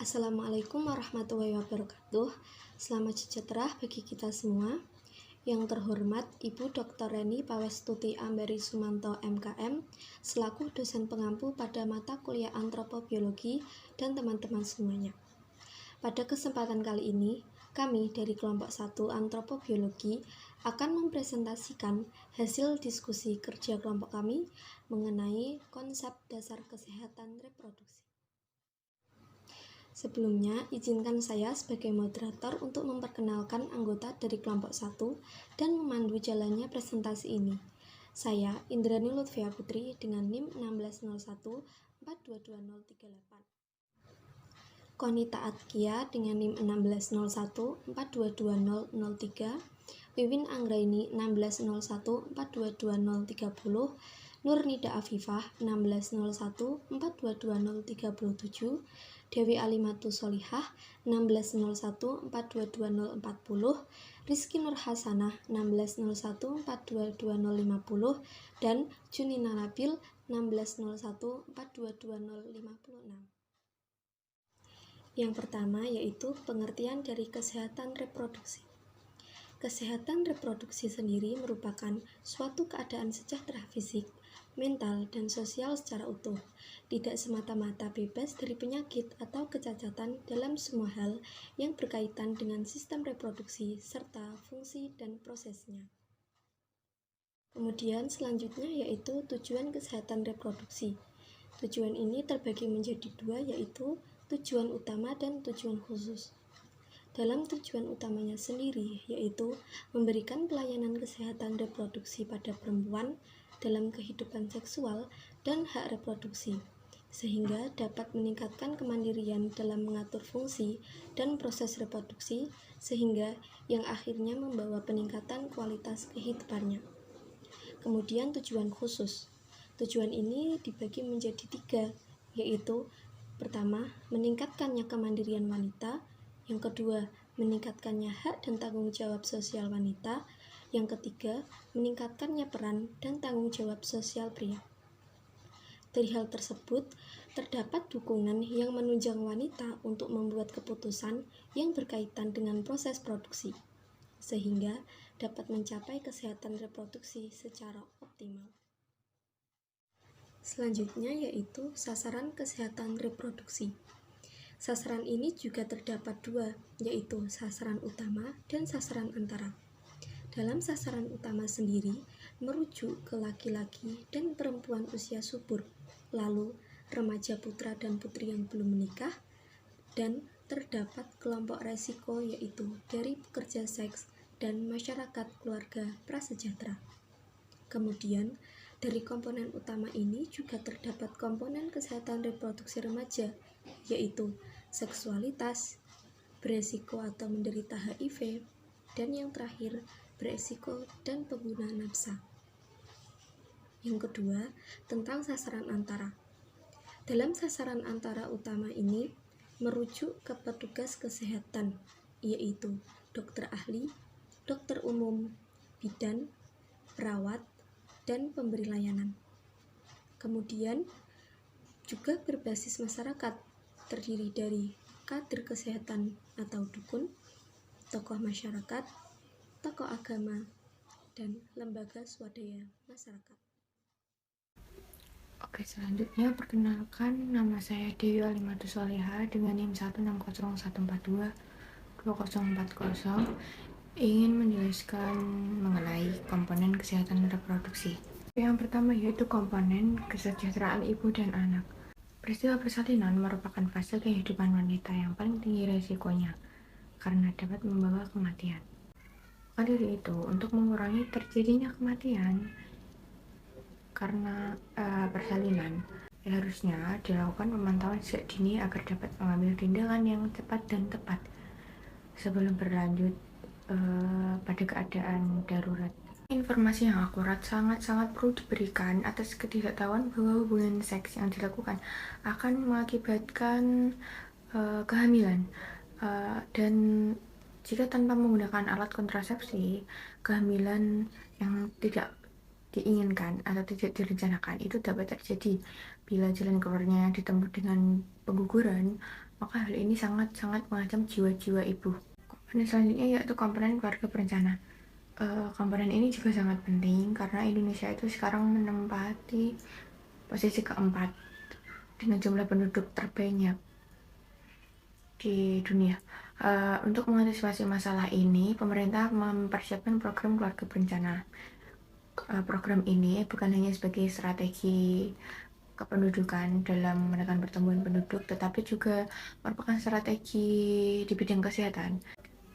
Assalamualaikum warahmatullahi wabarakatuh. Selamat sejahtera bagi kita semua. Yang terhormat Ibu Dr. Reni Pawestuti Ambari Sumanto MKM selaku dosen pengampu pada mata kuliah antropobiologi dan teman-teman semuanya. Pada kesempatan kali ini, kami dari kelompok 1 antropobiologi akan mempresentasikan hasil diskusi kerja kelompok kami mengenai konsep dasar kesehatan reproduksi. Sebelumnya, izinkan saya sebagai moderator untuk memperkenalkan anggota dari kelompok 1 dan memandu jalannya presentasi ini. Saya, Indrani Lutfia Putri dengan NIM 1601 422038. Konita Atkia dengan NIM 1601 422003, Wiwin Anggraini 1601 422030, Nurnida Afifah 1601 422037, Dewi Alimatu Solihah 1601 422040, Rizky Nur Hasanah 1601 422050, dan Junina Nabil 1601 422056. Yang pertama yaitu pengertian dari kesehatan reproduksi. Kesehatan reproduksi sendiri merupakan suatu keadaan sejahtera fisik, mental, dan sosial secara utuh, tidak semata-mata bebas dari penyakit atau kecacatan dalam semua hal yang berkaitan dengan sistem reproduksi serta fungsi dan prosesnya. Kemudian selanjutnya yaitu tujuan kesehatan reproduksi. Tujuan ini terbagi menjadi dua, yaitu tujuan utama dan tujuan khusus. Dalam tujuan utamanya sendiri, yaitu memberikan pelayanan kesehatan reproduksi pada perempuan dalam kehidupan seksual dan hak reproduksi, sehingga dapat meningkatkan kemandirian dalam mengatur fungsi dan proses reproduksi, sehingga yang akhirnya membawa peningkatan kualitas kehidupannya. Kemudian tujuan khusus. Tujuan ini dibagi menjadi tiga, yaitu pertama, meningkatkannya kemandirian wanita. Yang kedua, meningkatkannya hak dan tanggung jawab sosial wanita. Yang ketiga, meningkatkannya peran dan tanggung jawab sosial pria. Dari hal tersebut, terdapat dukungan yang menunjang wanita untuk membuat keputusan yang berkaitan dengan proses produksi, sehingga dapat mencapai kesehatan reproduksi secara optimal. Selanjutnya yaitu sasaran kesehatan reproduksi. Sasaran ini juga terdapat dua, yaitu sasaran utama dan sasaran antara. Dalam sasaran utama sendiri, merujuk ke laki-laki dan perempuan usia subur, lalu remaja putra dan putri yang belum menikah, dan terdapat kelompok resiko yaitu dari pekerja seks dan masyarakat keluarga prasejahtera. Kemudian, dari komponen utama ini juga terdapat komponen kesehatan reproduksi remaja, yaitu seksualitas, beresiko atau menderita HIV, dan yang terakhir, beresiko dan pengguna nafsa. Yang kedua, tentang sasaran antara. Dalam sasaran antara utama ini, merujuk ke petugas kesehatan, yaitu dokter ahli, dokter umum, bidan, perawat, dan pemberi layanan. Kemudian juga berbasis masyarakat, terdiri dari kader kesehatan atau dukun, tokoh masyarakat, tokoh agama, dan lembaga swadaya masyarakat. Oke, selanjutnya perkenalkan, nama saya Dewi Alimatu Solihah dengan NIM 160142 2040, ingin menjelaskan mengenai komponen kesehatan reproduksi. Yang pertama yaitu komponen kesejahteraan ibu dan anak. Peristiwa persalinan merupakan fase kehidupan wanita yang paling tinggi resikonya karena dapat membawa kematian. Maka dari itu, untuk mengurangi terjadinya kematian karena persalinan, harusnya dilakukan pemantauan sejak dini agar dapat mengambil tindakan yang cepat dan tepat sebelum berlanjut pada keadaan darurat. Informasi yang akurat sangat-sangat perlu diberikan atas ketidaktahuan bahwa hubungan seks yang dilakukan akan mengakibatkan kehamilan, dan jika tanpa menggunakan alat kontrasepsi, kehamilan yang tidak diinginkan atau tidak direncanakan itu dapat terjadi bila jalan keluarnya ditempuh dengan pengguguran maka hal ini sangat-sangat mengancam jiwa-jiwa ibu. Komponen selanjutnya yaitu komponen keluarga berencana. Komponen ini juga sangat penting karena Indonesia itu sekarang menempati posisi keempat dengan jumlah penduduk terbanyak di dunia. Untuk mengantisipasi masalah ini, pemerintah mempersiapkan program keluarga berencana. Program ini bukan hanya sebagai strategi kependudukan dalam menekan pertumbuhan penduduk, tetapi juga merupakan strategi di bidang kesehatan.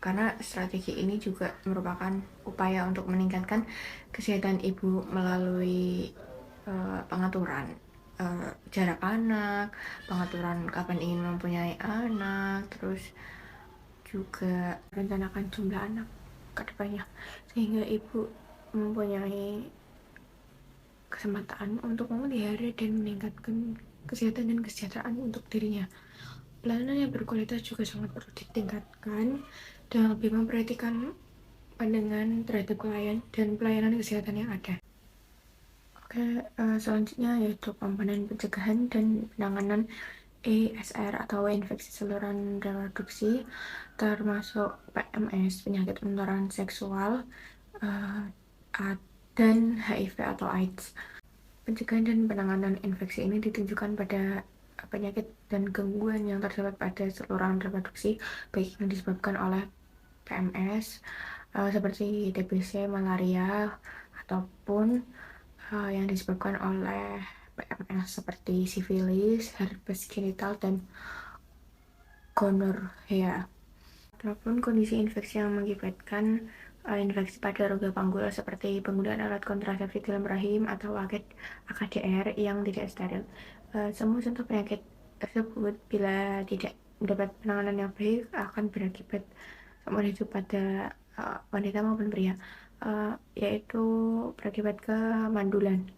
Karena strategi ini juga merupakan upaya untuk meningkatkan kesehatan ibu melalui pengaturan jarak anak, pengaturan kapan ingin mempunyai anak, terus juga merencanakan jumlah anak ke depannya, sehingga ibu mempunyai kesempatan untuk memelihara dan meningkatkan kesehatan dan kesejahteraan untuk dirinya. Pelayanan yang berkualitas juga sangat perlu ditingkatkan dan lebih memperhatikan pandangan terhadap klien dan pelayanan kesehatan yang ada. Oke, selanjutnya yaitu komponen pencegahan dan penanganan ISR atau infeksi saluran reproduksi, termasuk PMS, penyakit menular seksual, dan HIV atau AIDS. Pencegahan dan penanganan infeksi ini ditunjukkan pada penyakit dan gangguan yang terdapat pada saluran reproduksi, baik yang disebabkan oleh PMS seperti TBC, malaria, ataupun yang disebabkan oleh PMS seperti sifilis, herpes genital, dan gonorrhea. Ataupun kondisi infeksi yang mengakibatkan infeksi pada rongga panggul seperti penggunaan alat kontrasepsi dalam rahim atau AKDR yang tidak steril. Semua contoh penyakit tersebut bila tidak mendapat penanganan yang baik akan berakibat seumur hidup pada wanita maupun pria, yaitu berakibat kemandulan.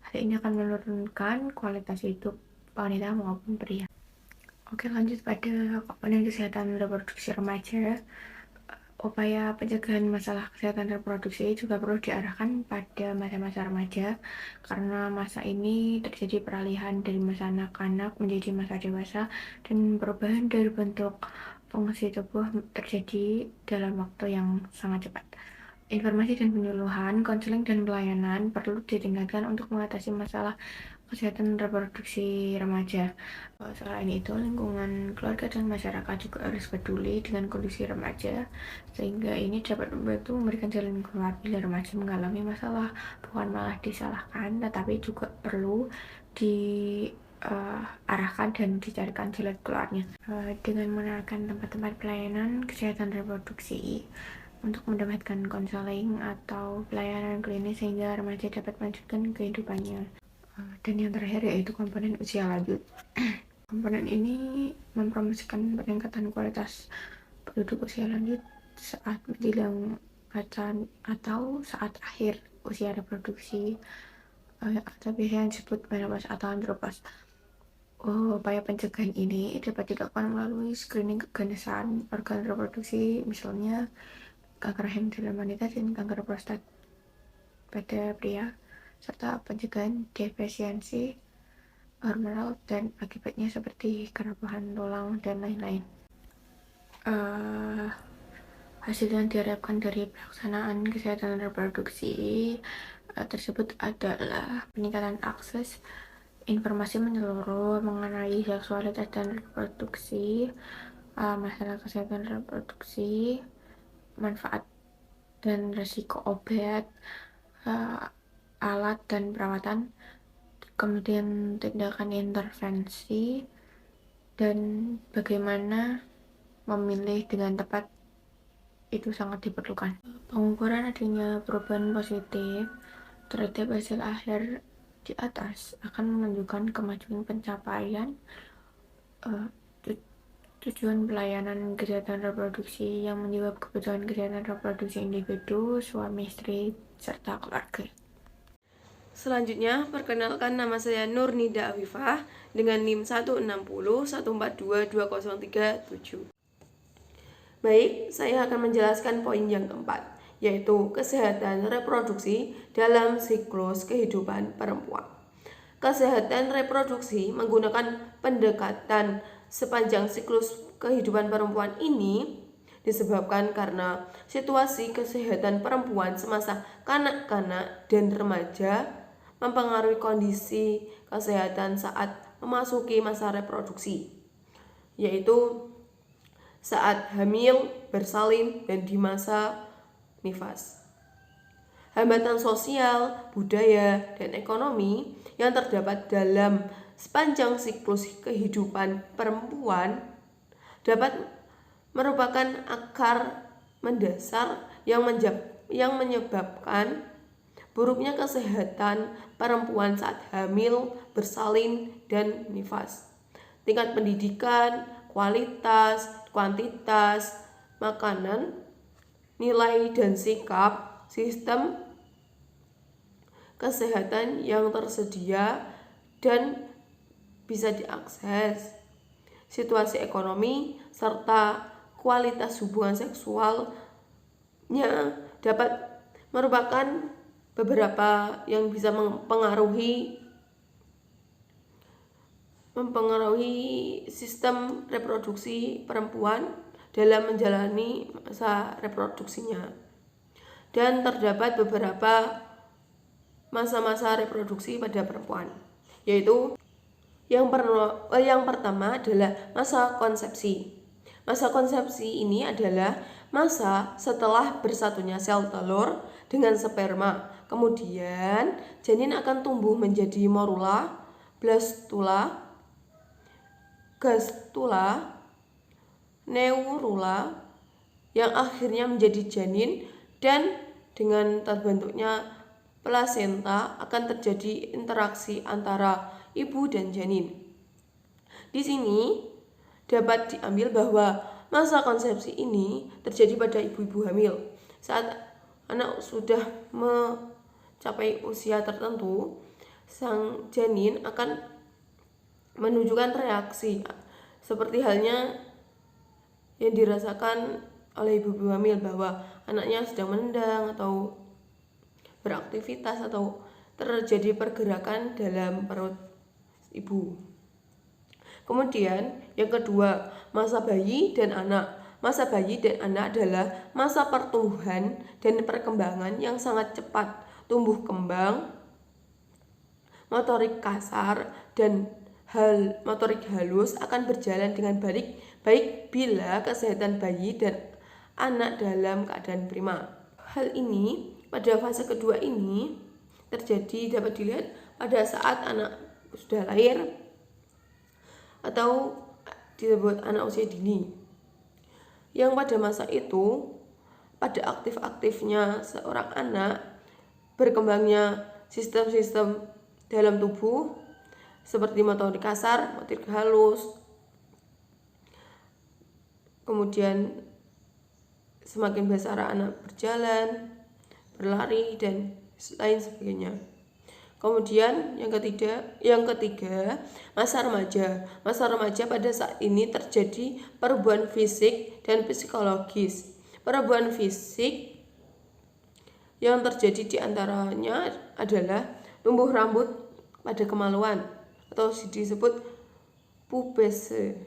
Hal ini akan menurunkan kualitas hidup wanita maupun pria. Oke, lanjut pada komponen kesehatan reproduksi remaja. Upaya pencegahan masalah kesehatan reproduksi juga perlu diarahkan pada masa-masa remaja, karena masa ini terjadi peralihan dari masa anak-anak menjadi masa dewasa dan perubahan dari bentuk fungsi tubuh terjadi dalam waktu yang sangat cepat. Informasi dan penyuluhan, konseling dan pelayanan perlu ditingkatkan untuk mengatasi masalah kesehatan reproduksi remaja. Selain itu, lingkungan keluarga dan masyarakat juga harus peduli dengan kondisi remaja, sehingga ini dapat membantu memberikan jalan keluar bila remaja mengalami masalah. Bukan malah disalahkan, tetapi juga perlu diarahkan dan dicarikan jalan keluarnya dengan menawarkan tempat-tempat pelayanan kesehatan reproduksi untuk mendapatkan konseling atau pelayanan klinis sehingga remaja dapat melanjutkan kehidupannya. Dan yang terakhir yaitu komponen usia lanjut. Komponen ini mempromosikan peningkatan kualitas penduduk usia lanjut saat menjelang atau saat akhir usia reproduksi, atau biasanya disebut menopause atau andropause. Upaya pencegahan ini dapat dilakukan melalui screening keganasan organ reproduksi, misalnya kanker rahim dalam wanita dan kanker prostat pada pria, serta pencegahan defisiensi hormonal dan akibatnya seperti kerapuhan tulang dan lain-lain. Hasil yang diharapkan dari pelaksanaan kesehatan reproduksi tersebut adalah peningkatan akses informasi menyeluruh mengenai seksualitas dan reproduksi, masalah kesehatan reproduksi, manfaat dan risiko obat, alat dan perawatan, kemudian tindakan intervensi, dan bagaimana memilih dengan tepat itu sangat diperlukan. Pengukuran adanya perubahan positif terhadap hasil akhir di atas akan menunjukkan kemajuan pencapaian tujuan pelayanan kesehatan reproduksi yang menjawab kebutuhan kesehatan reproduksi individu, suami, istri, serta keluarga. Selanjutnya, perkenalkan nama saya Nurnida Afifah dengan NIM 16014222037. Baik, saya akan menjelaskan poin yang keempat, yaitu kesehatan reproduksi dalam siklus kehidupan perempuan. Kesehatan reproduksi menggunakan pendekatan sepanjang siklus kehidupan perempuan ini disebabkan karena situasi kesehatan perempuan semasa kanak-kanak dan remaja mempengaruhi kondisi kesehatan saat memasuki masa reproduksi, yaitu saat hamil, bersalin, dan di masa nifas. Hambatan sosial, budaya, dan ekonomi yang terdapat dalam sepanjang siklus kehidupan perempuan dapat merupakan akar mendasar yang menyebabkan buruknya kesehatan perempuan saat hamil, bersalin, dan nifas. Tingkat pendidikan, kualitas, kuantitas, makanan, nilai dan sikap, sistem kesehatan yang tersedia dan bisa diakses, situasi ekonomi, serta kualitas hubungan seksualnya dapat merupakan beberapa yang bisa mempengaruhi sistem reproduksi perempuan dalam menjalani masa reproduksinya. Dan terdapat beberapa masa-masa reproduksi pada perempuan, yaitu yang pertama adalah masa konsepsi. Masa konsepsi ini adalah masa setelah bersatunya sel telur dengan sperma. Kemudian janin akan tumbuh menjadi morula, blastula, gastula, neurula, yang akhirnya menjadi janin, dan dengan terbentuknya plasenta akan terjadi interaksi antara ibu dan janin. Di sini dapat diambil bahwa masa konsepsi ini terjadi pada ibu-ibu hamil. Saat anak sudah mencapai usia tertentu, sang janin akan menunjukkan reaksi seperti halnya yang dirasakan oleh ibu-ibu hamil, bahwa anaknya sedang menendang atau beraktivitas atau terjadi pergerakan dalam perut ibu. Kemudian yang kedua, masa bayi dan anak. Masa bayi dan anak adalah masa pertumbuhan dan perkembangan yang sangat cepat. Tumbuh kembang, motorik kasar, dan motorik halus akan berjalan dengan baik bila kesehatan bayi dan anak dalam keadaan prima. Hal ini pada fase kedua ini terjadi dapat dilihat pada saat anak sudah lahir atau disebut anak usia dini, yang pada masa itu pada aktif-aktifnya seorang anak berkembangnya sistem-sistem dalam tubuh seperti motorik kasar, motorik halus, kemudian semakin besar anak berjalan, berlari, dan lain sebagainya. Kemudian yang ketiga, masa remaja. Masa remaja pada saat ini terjadi perubahan fisik dan psikologis. Perubahan fisik yang terjadi diantaranya adalah tumbuh rambut pada kemaluan atau disebut pubese.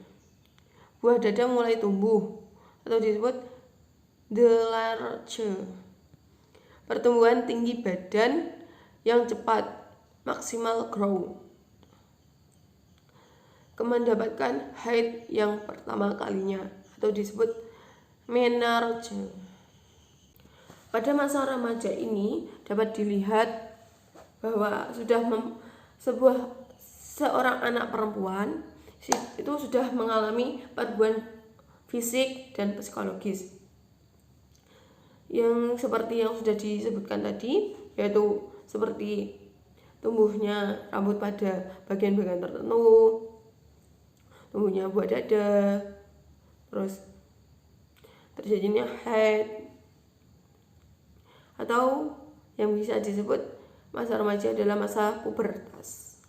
Buah dada mulai tumbuh atau disebut delarche. Pertumbuhan tinggi badan yang cepat, maksimal growth. Mendapatkan haid yang pertama kalinya atau disebut menarche. Pada masa remaja ini dapat dilihat bahwa seorang anak perempuan itu sudah mengalami perubahan fisik dan psikologis yang seperti yang sudah disebutkan tadi, yaitu seperti tumbuhnya rambut pada bagian-bagian tertentu, tumbuhnya buah dada, terus terjadinya haid, atau yang bisa disebut masa remaja adalah masa pubertas.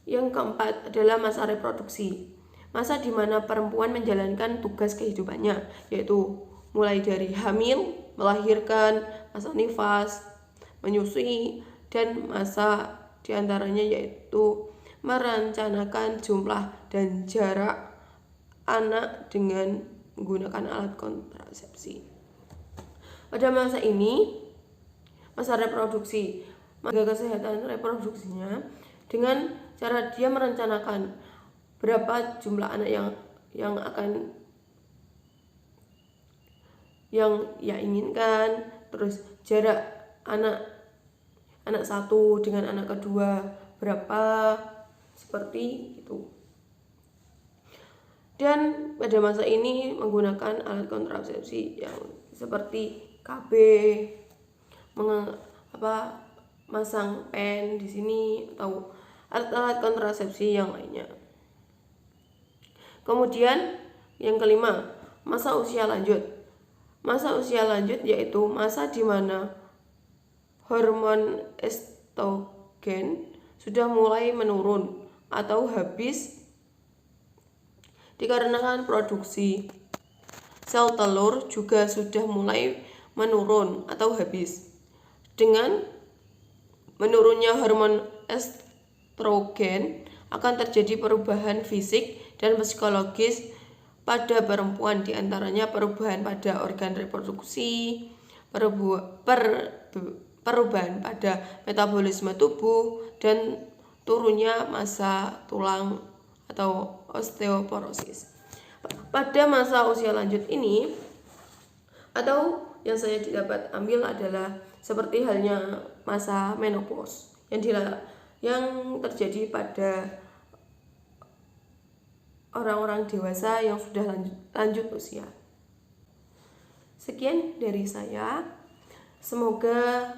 Yang keempat adalah masa reproduksi, masa di mana perempuan menjalankan tugas kehidupannya, yaitu mulai dari hamil, melahirkan, masa nifas, menyusui, dan masa diantaranya yaitu merencanakan jumlah dan jarak anak dengan menggunakan alat kontrasepsi. Pada masa ini, masa reproduksi, menjaga kesehatan reproduksinya dengan cara dia merencanakan berapa jumlah anak yang ia inginkan, terus jarak anak satu dengan anak kedua berapa, seperti itu. Dan pada masa ini menggunakan alat kontrasepsi yang seperti KB, masang pen di sini atau alat-alat kontrasepsi yang lainnya. Kemudian yang kelima, masa usia lanjut. Masa usia lanjut yaitu masa di mana hormon estrogen sudah mulai menurun atau habis dikarenakan produksi sel telur juga sudah mulai menurun atau habis. Dengan menurunnya hormon estrogen akan terjadi perubahan fisik dan psikologis pada perempuan, diantaranya perubahan pada organ reproduksi, perubahan pada metabolisme tubuh, dan turunnya massa tulang atau osteoporosis. Pada masa usia lanjut ini, atau yang saya dapat ambil adalah seperti halnya masa menopause yang terjadi pada orang-orang dewasa yang sudah lanjut usia. Sekian dari saya. Semoga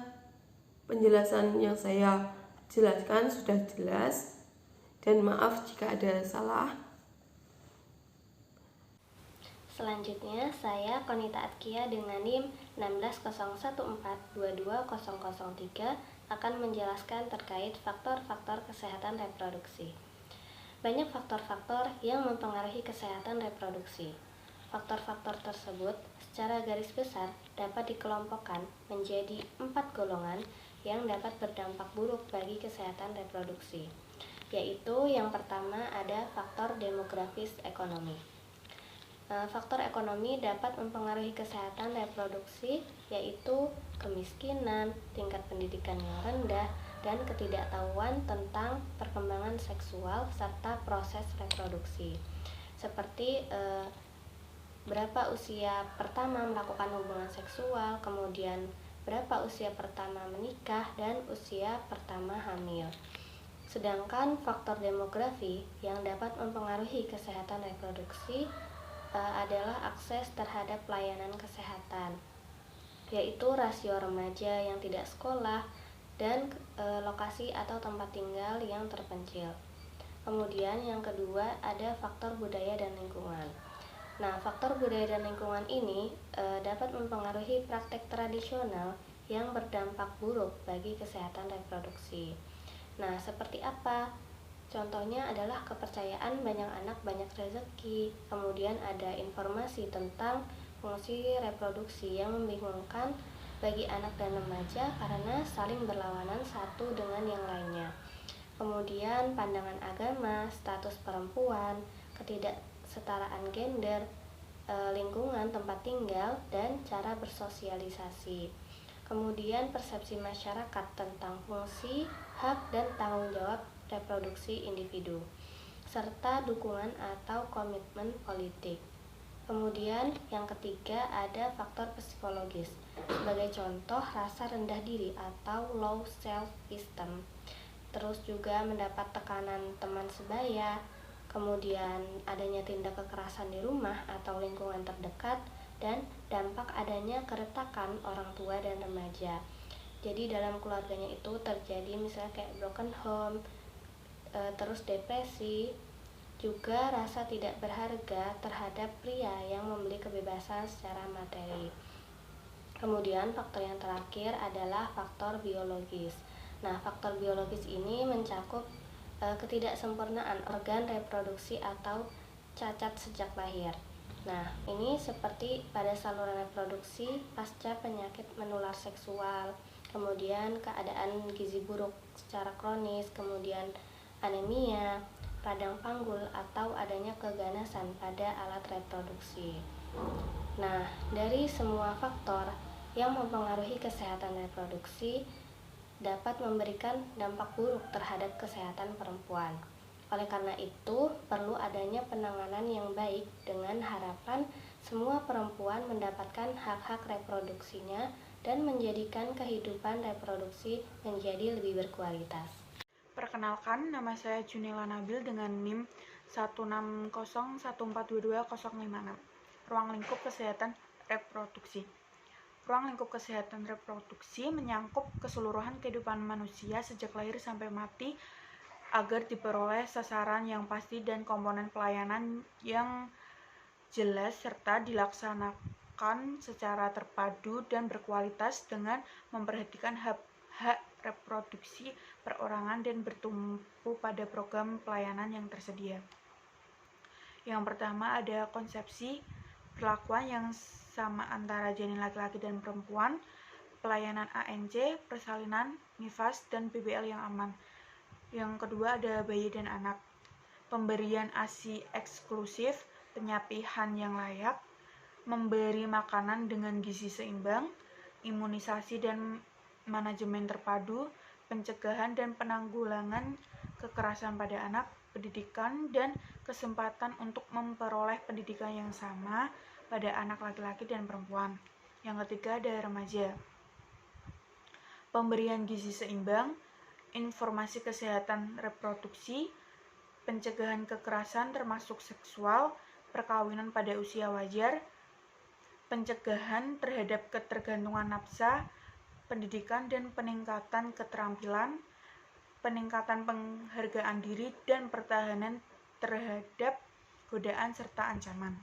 penjelasan yang saya jelaskan sudah jelas, dan maaf jika ada salah. Selanjutnya, saya Konita Atkia dengan NIM 16014220003 akan menjelaskan terkait faktor-faktor kesehatan reproduksi. Banyak faktor-faktor yang mempengaruhi kesehatan reproduksi. Faktor-faktor tersebut secara garis besar dapat dikelompokkan menjadi 4 golongan yang dapat berdampak buruk bagi kesehatan reproduksi, yaitu yang pertama ada faktor demografis ekonomi. Faktor ekonomi dapat mempengaruhi kesehatan reproduksi, yaitu kemiskinan, tingkat pendidikan yang rendah, dan ketidaktahuan tentang perkembangan seksual serta proses reproduksi, seperti berapa usia pertama melakukan hubungan seksual, kemudian berapa usia pertama menikah, dan usia pertama hamil. Sedangkan faktor demografi yang dapat mempengaruhi kesehatan reproduksi adalah akses terhadap pelayanan kesehatan, yaitu rasio remaja yang tidak sekolah dan lokasi atau tempat tinggal yang terpencil. Kemudian yang kedua ada faktor budaya dan lingkungan. Nah, faktor budaya dan lingkungan ini dapat mempengaruhi praktek tradisional yang berdampak buruk bagi kesehatan reproduksi. Nah, seperti apa? Contohnya adalah kepercayaan banyak anak banyak rezeki. Kemudian ada informasi tentang fungsi reproduksi yang membingungkan bagi anak dan remaja karena saling berlawanan satu dengan yang lainnya. Kemudian pandangan agama, status perempuan, ketidaksetaraan gender, lingkungan tempat tinggal, dan cara bersosialisasi. Kemudian persepsi masyarakat tentang fungsi, hak, dan tanggung jawab reproduksi individu, serta dukungan atau komitmen politik. Kemudian yang ketiga ada faktor psikologis. Sebagai contoh, rasa rendah diri atau low self-esteem. Terus juga mendapat tekanan teman sebaya. Kemudian adanya tindak kekerasan di rumah atau lingkungan terdekat, dan dampak adanya keretakan orang tua dan remaja. Jadi dalam keluarganya itu terjadi misalnya kayak broken home, terus depresi, juga rasa tidak berharga terhadap pria yang membeli kebebasan secara materi. Kemudian faktor yang terakhir adalah faktor biologis. Nah, faktor biologis ini mencakup ketidaksempurnaan organ reproduksi atau cacat sejak lahir. Nah, ini seperti pada saluran reproduksi pasca penyakit menular seksual, kemudian keadaan gizi buruk secara kronis, kemudian anemia, radang panggul, atau adanya keganasan pada alat reproduksi. Nah, dari semua faktor yang mempengaruhi kesehatan reproduksi dapat memberikan dampak buruk terhadap kesehatan perempuan. Oleh karena itu, perlu adanya penanganan yang baik dengan harapan semua perempuan mendapatkan hak-hak reproduksinya dan menjadikan kehidupan reproduksi menjadi lebih berkualitas. Perkenalkan, nama saya Junela Nabil dengan NIM 16014220056. Ruang lingkup kesehatan reproduksi. Ruang lingkup kesehatan reproduksi menyangkup keseluruhan kehidupan manusia sejak lahir sampai mati agar diperoleh sasaran yang pasti dan komponen pelayanan yang jelas serta dilaksanakan secara terpadu dan berkualitas dengan memperhatikan hak reproduksi perorangan dan bertumpu pada program pelayanan yang tersedia. Yang pertama ada konsepsi perlakuan yang sama antara janin laki-laki dan perempuan, pelayanan ANC, persalinan, nifas, dan BBL yang aman. Yang kedua ada bayi dan anak, pemberian ASI eksklusif, penyapihan yang layak, memberi makanan dengan gizi seimbang, imunisasi dan manajemen terpadu, pencegahan dan penanggulangan kekerasan pada anak, pendidikan dan kesempatan untuk memperoleh pendidikan yang sama pada anak laki-laki dan perempuan. Yang ketiga ada remaja, pemberian gizi seimbang, informasi kesehatan reproduksi, pencegahan kekerasan termasuk seksual, perkawinan pada usia wajar, pencegahan terhadap ketergantungan nafsa, pendidikan dan peningkatan keterampilan, peningkatan penghargaan diri dan pertahanan terhadap godaan serta ancaman.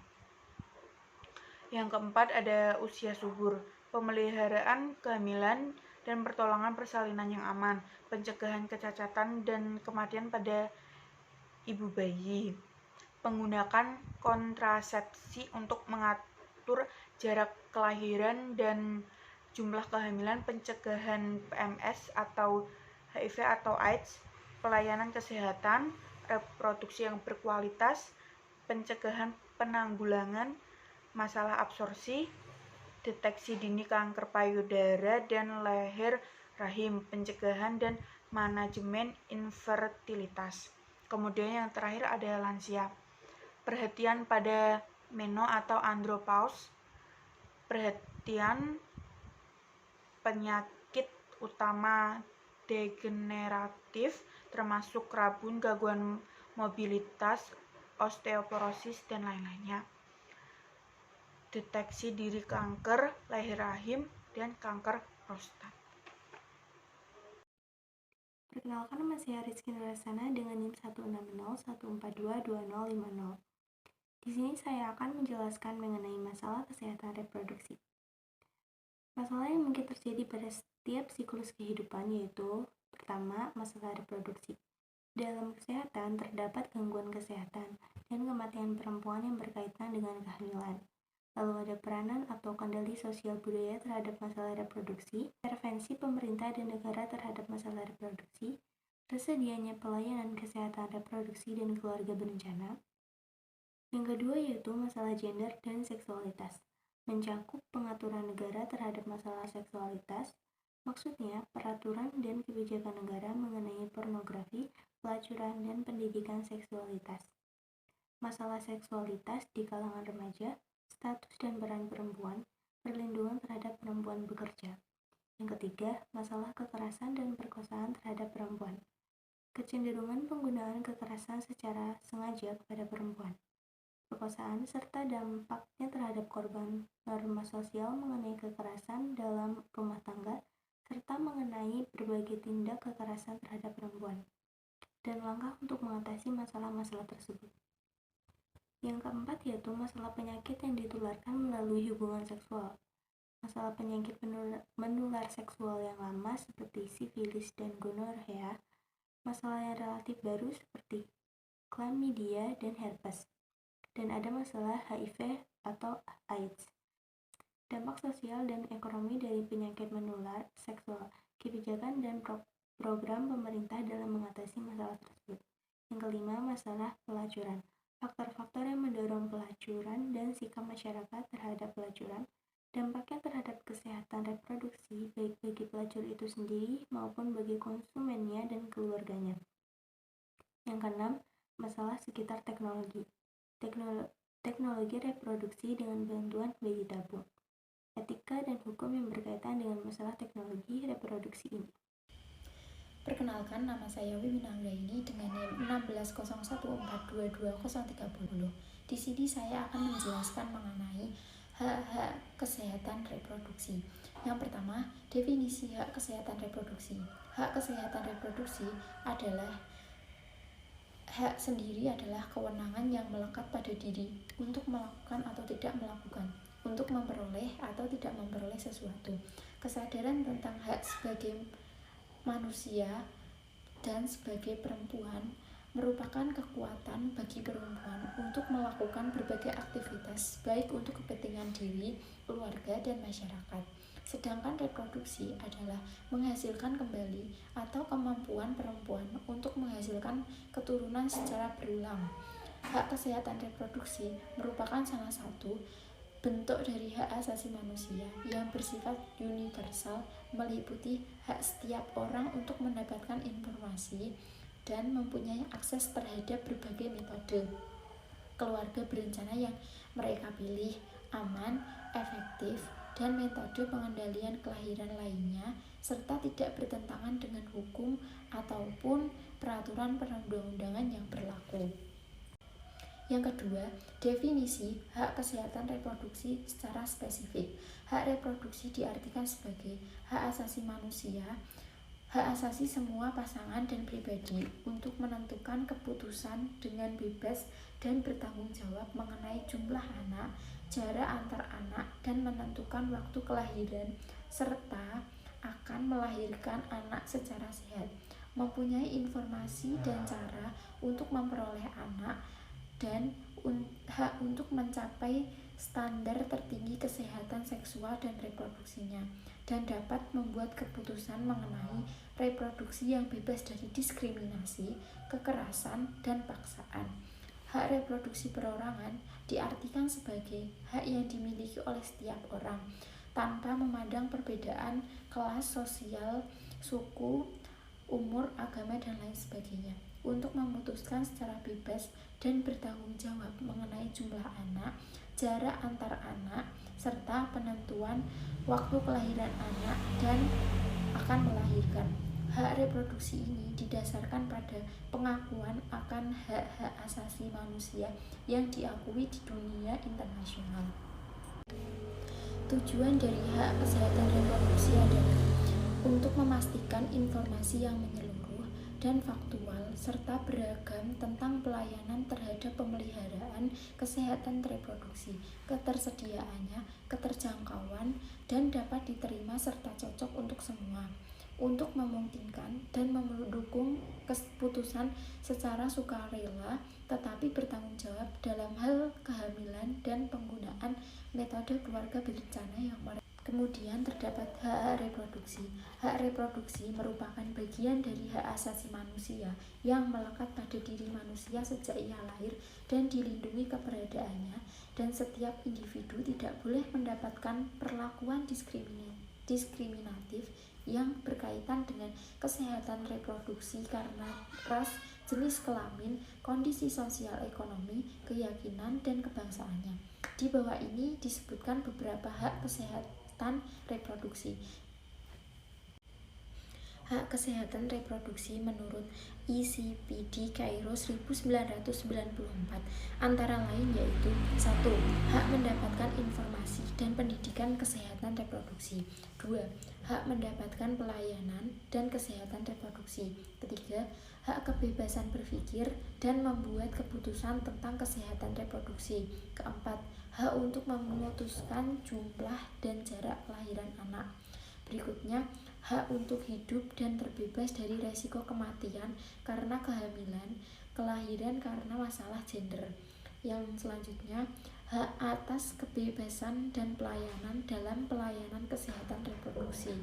Yang keempat ada usia subur, pemeliharaan kehamilan dan pertolongan persalinan yang aman, pencegahan kecacatan dan kematian pada ibu bayi, penggunaan kontrasepsi untuk mengatur jarak kelahiran dan jumlah kehamilan, pencegahan PMS atau HIV atau AIDS, pelayanan kesehatan reproduksi yang berkualitas, pencegahan penanggulangan masalah absorpsi, deteksi dini kanker payudara dan leher rahim, pencegahan dan manajemen infertilitas. Kemudian yang terakhir ada lansia, perhatian pada meno atau andropause, perhatian penyakit utama degeneratif termasuk rabun, gangguan mobilitas, osteoporosis, dan lain-lainnya. Deteksi dini kanker leher rahim dan kanker prostat. Perkenalkan, nama saya Rizky Nurasana dengan NIM 16014222050. Di sini saya akan menjelaskan mengenai masalah kesehatan reproduksi. Masalah yang mungkin terjadi pada setiap siklus kehidupan yaitu pertama, masalah reproduksi. Dalam kesehatan terdapat gangguan kesehatan dan kematian perempuan yang berkaitan dengan kehamilan. Lalu ada peranan atau kendali sosial budaya terhadap masalah reproduksi, intervensi pemerintah dan negara terhadap masalah reproduksi, tersedianya pelayanan kesehatan reproduksi dan keluarga berencana. Yang kedua yaitu masalah gender dan seksualitas, mencakup pengaturan negara terhadap masalah seksualitas, maksudnya peraturan dan kebijakan negara mengenai pornografi, pelacuran, dan pendidikan seksualitas. Masalah seksualitas di kalangan remaja, status dan peran perempuan, perlindungan terhadap perempuan bekerja. Yang ketiga, masalah kekerasan dan perkosaan terhadap perempuan, kecenderungan penggunaan kekerasan secara sengaja kepada perempuan, perkosaan serta dampaknya terhadap korban, norma sosial mengenai kekerasan dalam rumah tangga, serta mengenai berbagai tindak kekerasan terhadap perempuan, dan langkah untuk mengatasi masalah-masalah tersebut. Yang keempat yaitu masalah penyakit yang ditularkan melalui hubungan seksual. Masalah penyakit menular seksual yang lama seperti sifilis dan gonorrea, masalah yang relatif baru seperti chlamydia dan herpes, dan ada masalah HIV atau AIDS. Dampak sosial dan ekonomi dari penyakit menular seksual, kebijakan dan program pemerintah dalam mengatasi masalah tersebut. Yang kelima, masalah pelacuran. Faktor-faktor yang mendorong pelacuran dan sikap masyarakat terhadap pelacuran, dampaknya terhadap kesehatan reproduksi baik bagi pelacur itu sendiri maupun bagi konsumennya dan keluarganya. Yang keenam, masalah sekitar teknologi. Teknologi reproduksi dengan bantuan bayi tabung. Etika dan hukum yang berkaitan dengan masalah teknologi reproduksi ini. Perkenalkan, nama saya Wiwin Anggraini dengan NIM 161422030. Di sini saya akan menjelaskan mengenai hak-hak kesehatan reproduksi. Yang pertama, definisi hak kesehatan reproduksi. Hak kesehatan reproduksi adalah hak sendiri adalah kewenangan yang melekat pada diri untuk melakukan atau tidak melakukan, untuk memperoleh atau tidak memperoleh sesuatu. Kesadaran tentang hak sebagai manusia dan sebagai perempuan merupakan kekuatan bagi perempuan untuk melakukan berbagai aktivitas baik untuk kepentingan diri, keluarga, dan masyarakat. Sedangkan reproduksi adalah menghasilkan kembali atau kemampuan perempuan untuk menghasilkan keturunan secara berulang. Hak kesehatan reproduksi merupakan salah satu bentuk dari hak asasi manusia yang bersifat universal, meliputi hak setiap orang untuk mendapatkan informasi dan mempunyai akses terhadap berbagai metode keluarga berencana yang mereka pilih, aman, efektif, dan metode pengendalian kelahiran lainnya, serta tidak bertentangan dengan hukum ataupun peraturan perundang-undangan yang berlaku. Yang kedua, definisi hak kesehatan reproduksi secara spesifik. Hak reproduksi diartikan sebagai hak asasi manusia, hak asasi semua pasangan dan pribadi untuk menentukan keputusan dengan bebas dan bertanggung jawab mengenai jumlah anak, jarak antar anak, dan menentukan waktu kelahiran, serta akan melahirkan anak secara sehat, mempunyai informasi dan cara untuk memperoleh anak, dan hak untuk mencapai standar tertinggi kesehatan seksual dan reproduksinya, dan dapat membuat keputusan mengenai reproduksi yang bebas dari diskriminasi, kekerasan, dan paksaan. Hak reproduksi perorangan diartikan sebagai hak yang dimiliki oleh setiap orang, tanpa memandang perbedaan kelas sosial, suku, umur, agama, dan lain sebagainya, untuk memutuskan secara bebas dan bertanggung jawab mengenai jumlah anak, jarak antar anak, serta penentuan waktu kelahiran anak dan akan melahirkan. Hak reproduksi ini didasarkan pada pengakuan akan hak-hak asasi manusia yang diakui di dunia internasional. Tujuan dari hak kesehatan reproduksi adalah untuk memastikan informasi yang menyeluruh dan faktual serta beragam tentang pelayanan terhadap pemeliharaan kesehatan reproduksi, ketersediaannya, keterjangkauan, dan dapat diterima serta cocok untuk semua, untuk memungkinkan dan mendukung keputusan secara sukarela tetapi bertanggung jawab dalam hal kehamilan dan penggunaan metode keluarga berencana yang Kemudian terdapat hak reproduksi. Hak reproduksi merupakan bagian dari hak asasi manusia yang melekat pada diri manusia sejak ia lahir dan dilindungi keberadaannya, dan setiap individu tidak boleh mendapatkan perlakuan diskriminatif yang berkaitan dengan kesehatan reproduksi karena ras, jenis kelamin, kondisi sosial ekonomi, keyakinan, dan kebangsaannya. Di bawah ini disebutkan beberapa hak kesehatan reproduksi. Hak kesehatan reproduksi menurut ICPD Kairo 1994 antara lain yaitu 1. Hak mendapatkan informasi dan pendidikan kesehatan reproduksi. 2. Hak mendapatkan pelayanan dan kesehatan reproduksi. 3. Hak kebebasan berpikir dan membuat keputusan tentang kesehatan reproduksi. 4. Hak untuk memutuskan jumlah dan jarak kelahiran anak. Berikutnya, hak untuk hidup dan terbebas dari resiko kematian karena kehamilan, kelahiran karena masalah gender. Yang selanjutnya, hak atas kebebasan dan pelayanan dalam pelayanan kesehatan reproduksi.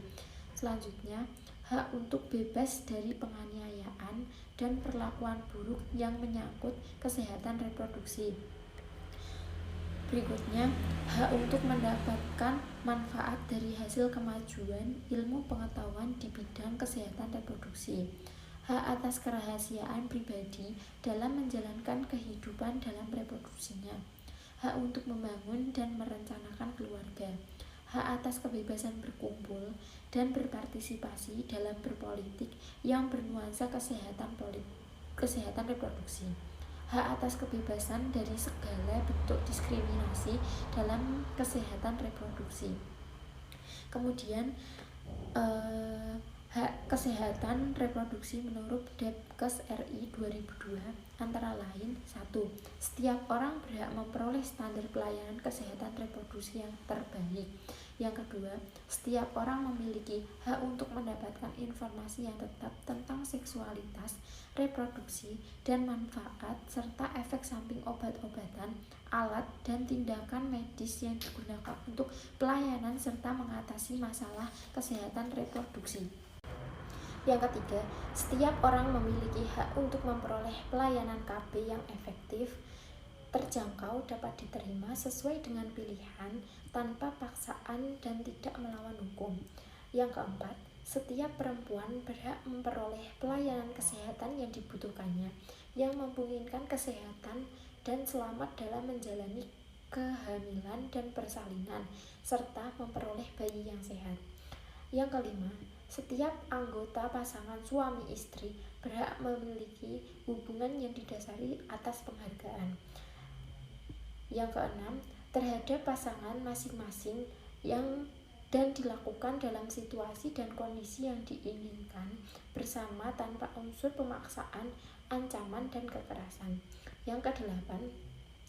Selanjutnya, hak untuk bebas dari penganiayaan, dan perlakuan buruk yang menyangkut kesehatan reproduksi. Berikutnya, hak untuk mendapatkan manfaat dari hasil kemajuan ilmu pengetahuan di bidang kesehatan reproduksi. Hak atas kerahasiaan pribadi dalam menjalankan kehidupan dalam reproduksinya. Hak untuk membangun dan merencanakan keluarga. Hak atas kebebasan berkumpul dan berpartisipasi dalam berpolitik yang bernuansa kesehatan reproduksi. Hak atas kebebasan dari segala bentuk diskriminasi dalam kesehatan reproduksi. Kemudian hak kesehatan reproduksi menurut Depkes RI 2002 antara lain: 1. Setiap orang berhak memperoleh standar pelayanan kesehatan reproduksi yang terbaik. Yang kedua, setiap orang memiliki hak untuk mendapatkan informasi yang tetap tentang seksualitas, reproduksi, dan manfaat serta efek samping obat-obatan, alat, dan tindakan medis yang digunakan untuk pelayanan serta mengatasi masalah kesehatan reproduksi. Yang ketiga, setiap orang memiliki hak untuk memperoleh pelayanan KB yang efektif, terjangkau, dapat diterima sesuai dengan pilihan, tanpa paksaan dan tidak melawan hukum. Yang keempat, setiap perempuan berhak memperoleh pelayanan kesehatan yang dibutuhkannya, yang memungkinkan kesehatan dan selamat dalam menjalani kehamilan dan persalinan, serta memperoleh bayi yang sehat. Yang kelima, setiap anggota pasangan suami istri berhak memiliki hubungan yang didasari atas penghargaan. Yang keenam, terhadap pasangan masing-masing dan dilakukan dalam situasi dan kondisi yang diinginkan bersama tanpa unsur pemaksaan, ancaman, dan kekerasan. Yang kedelapan,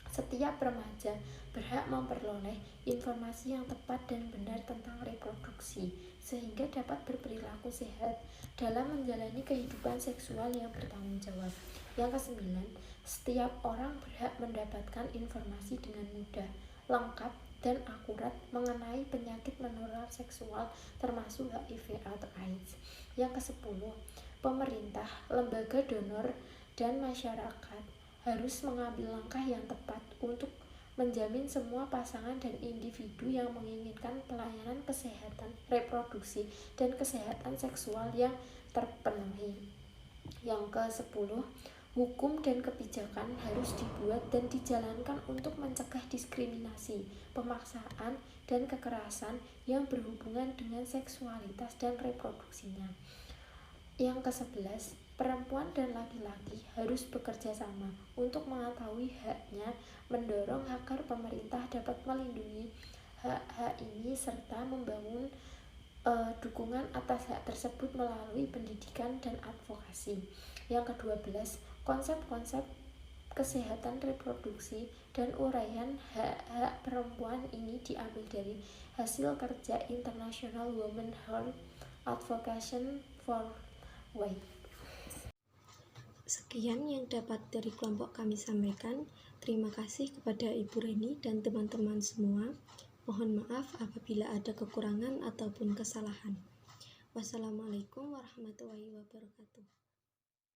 setiap remaja berhak memperoleh informasi yang tepat dan benar tentang reproduksi sehingga dapat berperilaku sehat dalam menjalani kehidupan seksual yang bertanggung jawab. Yang kesembilan, setiap orang berhak mendapatkan informasi dengan mudah, lengkap, dan akurat mengenai penyakit menular seksual termasuk HIV atau AIDS. Yang kesepuluh, pemerintah, lembaga donor, dan masyarakat harus mengambil langkah yang tepat untuk menjamin semua pasangan dan individu yang menginginkan pelayanan kesehatan reproduksi dan kesehatan seksual yang terpenuhi. Yang ke-10, hukum dan kebijakan harus dibuat dan dijalankan untuk mencegah diskriminasi, pemaksaan, dan kekerasan yang berhubungan dengan seksualitas dan reproduksinya. Yang ke-11, perempuan dan laki-laki harus bekerja sama untuk mengetahui haknya, mendorong agar pemerintah dapat melindungi hak-hak ini serta membangun dukungan atas hak tersebut melalui pendidikan dan advokasi. Yang ke-12, konsep-konsep kesehatan reproduksi dan uraian hak-hak perempuan ini diambil dari hasil kerja International Women's Health Advocacy for Women. Sekian yang dapat dari kelompok kami sampaikan. Terima kasih kepada Ibu Reni dan teman-teman semua. Mohon maaf apabila ada kekurangan ataupun kesalahan. Wassalamualaikum warahmatullahi wabarakatuh.